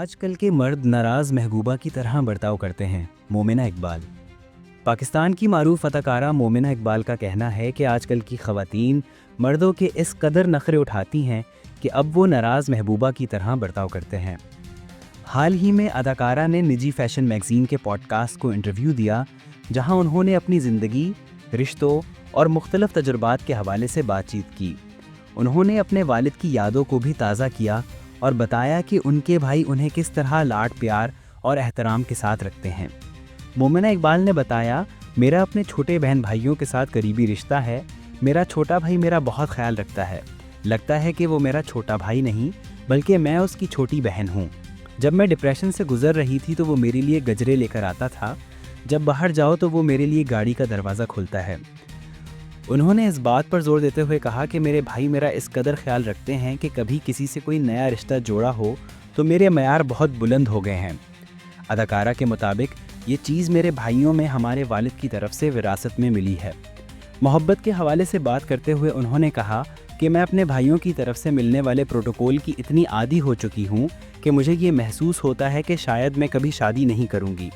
آج کل کے مرد ناراض محبوبہ کی طرح برتاؤ کرتے ہیں. مومنہ اقبال. پاکستان کی معروف اداکارہ مومنہ اقبال کا کہنا ہے کہ آج کل کی خواتین مردوں کے اس قدر نخرے اٹھاتی ہیں کہ اب وہ ناراض محبوبہ کی طرح برتاؤ کرتے ہیں. حال ہی میں اداکارہ نے نجی فیشن میگزین کے پوڈ کاسٹ کو انٹرویو دیا، جہاں انہوں نے اپنی زندگی، رشتوں اور مختلف تجربات کے حوالے سے بات چیت کی. انہوں نے اپنے والد کی یادوں کو بھی تازہ کیا اور بتایا کہ ان کے بھائی انہیں کس طرح لاڈ پیار اور احترام کے ساتھ رکھتے ہیں. مومنہ اقبال نے بتایا، میرا اپنے چھوٹے بہن بھائیوں کے ساتھ قریبی رشتہ ہے. میرا چھوٹا بھائی میرا بہت خیال رکھتا ہے. لگتا ہے کہ وہ میرا چھوٹا بھائی نہیں بلکہ میں اس کی چھوٹی بہن ہوں. جب میں ڈپریشن سے گزر رہی تھی تو وہ میرے لیے گجرے لے کر آتا تھا. جب باہر جاؤ تو وہ میرے لیے گاڑی کا دروازہ کھولتا ہے. انہوں نے اس بات پر زور دیتے ہوئے کہا کہ میرے بھائی میرا اس قدر خیال رکھتے ہیں کہ کبھی کسی سے کوئی نیا رشتہ جوڑا ہو تو میرے معیار بہت بلند ہو گئے ہیں. اداکارہ کے مطابق یہ چیز میرے بھائیوں میں ہمارے والد کی طرف سے وراثت میں ملی ہے. محبت کے حوالے سے بات کرتے ہوئے انہوں نے کہا کہ میں اپنے بھائیوں کی طرف سے ملنے والے پروٹوکول کی اتنی عادی ہو چکی ہوں کہ مجھے یہ محسوس ہوتا ہے کہ شاید میں کبھی شادی نہیں کروں گی.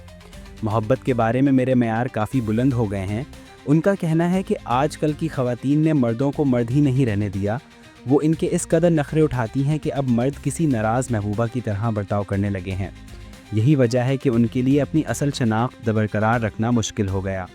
محبت کے بارے میں میرے معیار کافی بلند ہو گئے ہیں. ان کا کہنا ہے کہ آج کل کی خواتین نے مردوں کو مرد ہی نہیں رہنے دیا. وہ ان کے اس قدر نخرے اٹھاتی ہیں کہ اب مرد کسی ناراض محبوبہ کی طرح برتاؤ کرنے لگے ہیں. یہی وجہ ہے کہ ان کے لیے اپنی اصل شناخت برقرار رکھنا مشکل ہو گیا.